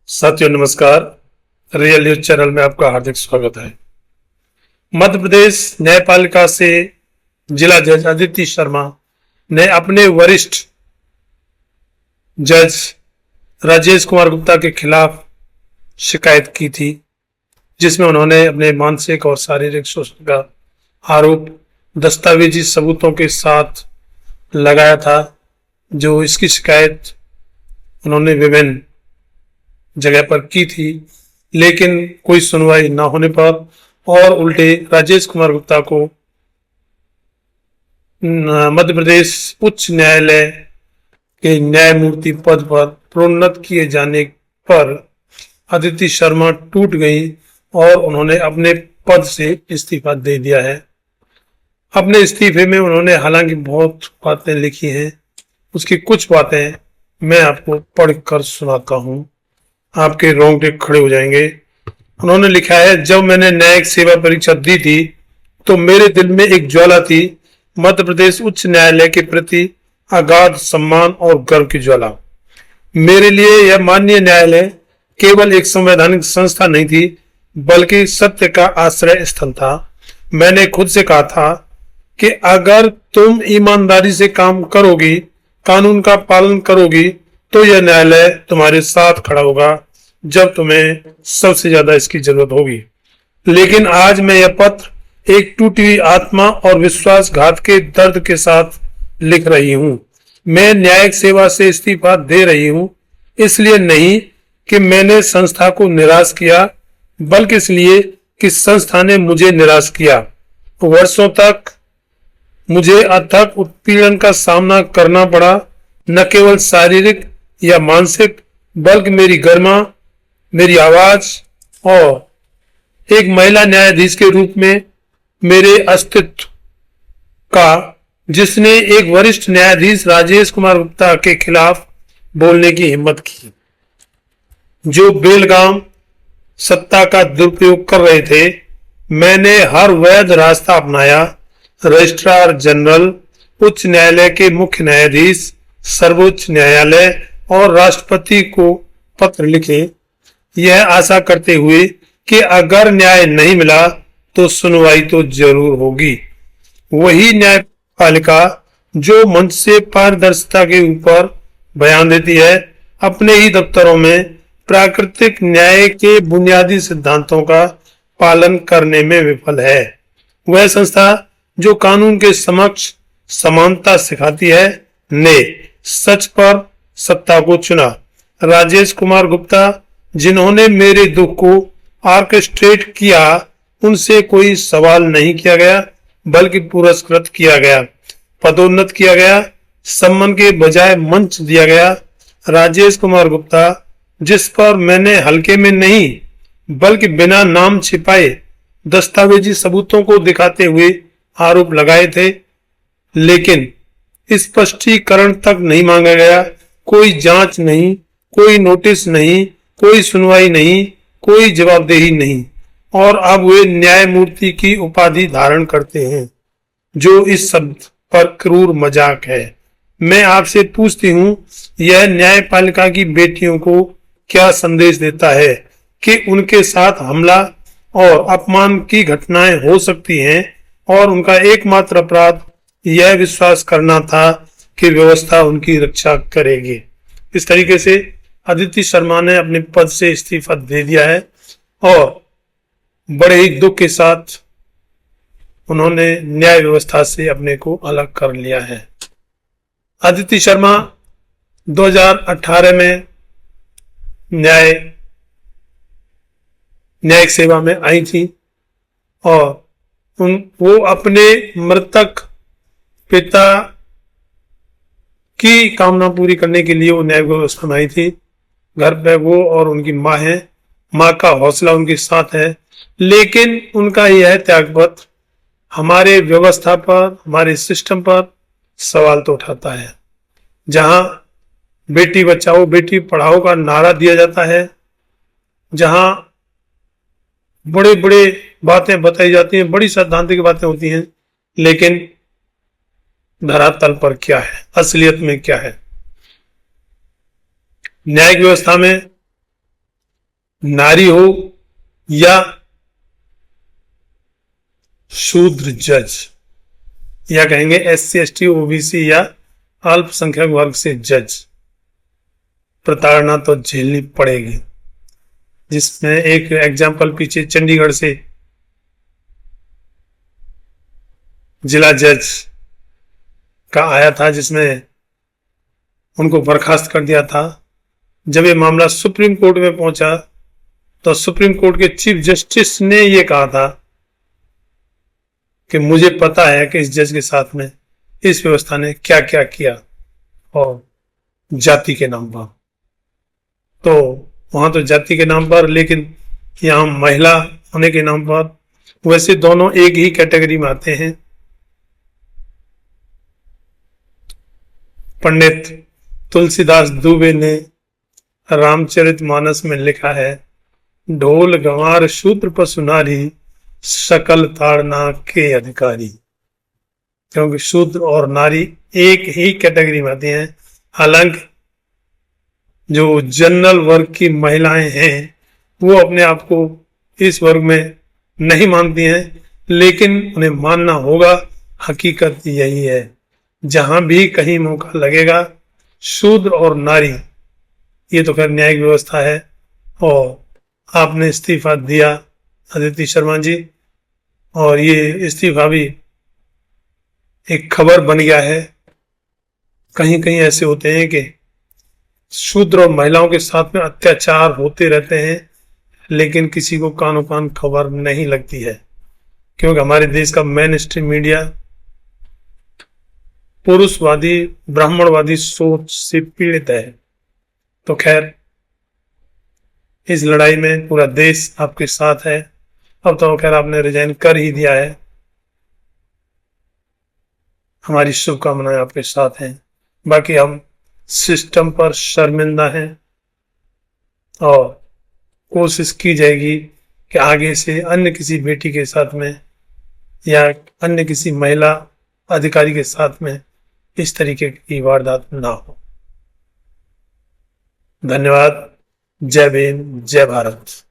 साथियों नमस्कार। Real news channel में आपका हार्दिक स्वागत है। मध्य प्रदेश न्यायपालिका से जिला जज अदिति शर्मा ने अपने वरिष्ठ जज राजेश कुमार गुप्ता के खिलाफ शिकायत की थी, जिसमें उन्होंने अपने मानसिक और शारीरिक शोषण का आरोप दस्तावेजी सबूतों के साथ लगाया था। जो इसकी शिकायत उन्होंने विभिन्न जगह पर की थी, लेकिन कोई सुनवाई न होने पर और उल्टे राजेश कुमार गुप्ता को मध्य प्रदेश उच्च न्यायालय के न्यायमूर्ति पद पर प्रोन्नत किए जाने पर अदिति शर्मा टूट गई और उन्होंने अपने पद से इस्तीफा दे दिया है। अपने इस्तीफे में उन्होंने हालांकि बहुत बातें लिखी हैं, उसकी कुछ बातें मैं आपको पढ़कर सुनाता हूं, आपके रोंगटे खड़े हो जाएंगे। उन्होंने लिखा है, जब मैंने न्यायिक सेवा परीक्षा दी थी तो मेरे दिल में एक ज्वाला थी, मध्य प्रदेश उच्च न्यायालय के प्रति अगाध सम्मान और गर्व की ज्वाला। मेरे लिए यह माननीय न्यायालय केवल एक संवैधानिक संस्था नहीं थी, बल्कि सत्य का आश्रय स्थल था। मैंने खुद से कहा था कि अगर तुम ईमानदारी से काम करोगी, कानून का पालन करोगी, तो यह न्यायालय तुम्हारे साथ खड़ा होगा जब तुम्हें सबसे ज्यादा इसकी जरूरत होगी। लेकिन आज मैं यह पत्र एक टूटी हुई आत्मा और विश्वासघात के दर्द के साथ लिख रही हूं। मैं न्यायिक सेवा से इस्तीफा दे रही हूं, इसलिए नहीं कि मैंने संस्था को निराश किया, बल्कि इसलिए कि संस्था ने मुझे निराश किया। वर्षों तक मुझे अथक उत्पीड़न का सामना करना पड़ा, न केवल शारीरिक या मानसिक, बल्कि मेरी गरिमा, मेरी आवाज और एक महिला न्यायाधीश के रूप में मेरे अस्तित्व का, जिसने एक वरिष्ठ न्यायाधीश राजेश कुमार गुप्ता के खिलाफ बोलने की हिम्मत की, जो बेलगाम सत्ता का दुरुपयोग कर रहे थे। मैंने हर वैध रास्ता अपनाया। रजिस्ट्रार जनरल, उच्च न्यायालय के मुख्य न्यायाधीश, सर्वोच्च न्यायालय और राष्ट्रपति को पत्र लिखे, यह आशा करते हुए कि अगर न्याय नहीं मिला तो सुनवाई तो जरूर होगी। वही न्यायपालिका जो मंच से पारदर्शिता के ऊपर बयान देती है, अपने ही दफ्तरों में प्राकृतिक न्याय के बुनियादी सिद्धांतों का पालन करने में विफल है। वह संस्था जो कानून के समक्ष समानता सिखाती है, ने सच पर सत्ता को चुना। राजेश कुमार गुप्ता, जिन्होंने मेरे दुख को ऑर्केस्ट्रेट किया, उनसे कोई सवाल नहीं किया गया, बल्कि पुरस्कृत किया गया, पदोन्नत किया गया, सम्मान के बजाय मंच दिया गया। राजेश कुमार गुप्ता, जिस पर मैंने हल्के में नहीं बल्कि बिना नाम छिपाए दस्तावेजी सबूतों को दिखाते हुए आरोप लगाए थे, लेकिन स्पष्टीकरण तक नहीं मांगा गया। कोई जांच नहीं, कोई नोटिस नहीं, कोई सुनवाई नहीं, कोई जवाबदेही नहीं, और अब वे न्यायमूर्ति की उपाधि धारण करते हैं, जो इस शब्द पर क्रूर मजाक है। मैं आपसे पूछती हूँ, यह न्यायपालिका की बेटियों को क्या संदेश देता है कि उनके साथ हमला और अपमान की घटनाएं हो सकती हैं और उनका एकमात्र अपराध यह विश्वास करना था कि व्यवस्था उनकी रक्षा करेगी। इस तरीके से अदिति शर्मा ने अपने पद से इस्तीफा दे दिया है और बड़े ही दुख के साथ उन्होंने न्याय व्यवस्था से अपने को अलग कर लिया है। अदिति शर्मा 2018 में न्यायिक सेवा में आई थी और वो अपने मृतक पिता की कामना पूरी करने के लिए वो न्याय व्यवस्था में आई थी। घर पे वो और उनकी माँ है, माँ का हौसला उनके साथ है, लेकिन उनका यह त्यागपत्र हमारे व्यवस्था पर, हमारे सिस्टम पर सवाल तो उठाता है। जहां बेटी बचाओ बेटी पढ़ाओ का नारा दिया जाता है, जहां बड़े बड़े बातें बताई जाती हैं, बड़ी सैद्धांतिक बातें होती हैं, लेकिन धरातल पर क्या है, असलियत में क्या है। न्यायिक व्यवस्था में नारी हो या शूद्र जज, या कहेंगे SC ST OBC या अल्पसंख्यक वर्ग से जज, प्रताड़ना तो झेलनी पड़ेगी। जिसमें एक एग्जाम्पल पीछे चंडीगढ़ से जिला जज का आया था, जिसमें उनको बर्खास्त कर दिया था। जब ये मामला सुप्रीम कोर्ट में पहुंचा तो सुप्रीम कोर्ट के चीफ जस्टिस ने ये कहा था कि मुझे पता है कि इस जज के साथ में इस व्यवस्था ने क्या क्या किया, और जाति के नाम पर। तो वहां तो जाति के नाम पर, लेकिन यहाँ महिला होने के नाम पर, वैसे दोनों एक ही कैटेगरी में आते हैं। पंडित तुलसीदास दुबे ने रामचरितमानस में लिखा है, ढोल गंवार शूद्र पशु नारी, सकल ताड़ना के अधिकारी। क्योंकि शूद्र और नारी एक ही कैटेगरी में आती हैं। हालांकि जो जनरल वर्ग की महिलाएं हैं वो अपने आप को इस वर्ग में नहीं मानती हैं, लेकिन उन्हें मानना होगा। हकीकत यही है, जहां भी कहीं मौका लगेगा, शूद्र और नारी, ये तो खैर न्यायिक व्यवस्था है। और आपने इस्तीफा दिया अदिति शर्मा जी, और ये इस्तीफा भी एक खबर बन गया है। कहीं कहीं ऐसे होते हैं कि शूद्र और महिलाओं के साथ में अत्याचार होते रहते हैं, लेकिन किसी को कानो कान खबर नहीं लगती है, क्योंकि हमारे देश का मेन स्ट्रीम मीडिया पुरुषवादी ब्राह्मणवादी सोच से पीड़ित है। तो खैर, इस लड़ाई में पूरा देश आपके साथ है। अब तो खैर आपने रिजाइन कर ही दिया है, हमारी शुभकामनाएं आपके साथ हैं। बाकी हम सिस्टम पर शर्मिंदा हैं, और कोशिश की जाएगी कि आगे से अन्य किसी बेटी के साथ में या अन्य किसी महिला अधिकारी के साथ में इस तरीके की वारदात ना हो। धन्यवाद। जय भीम, जय भारत।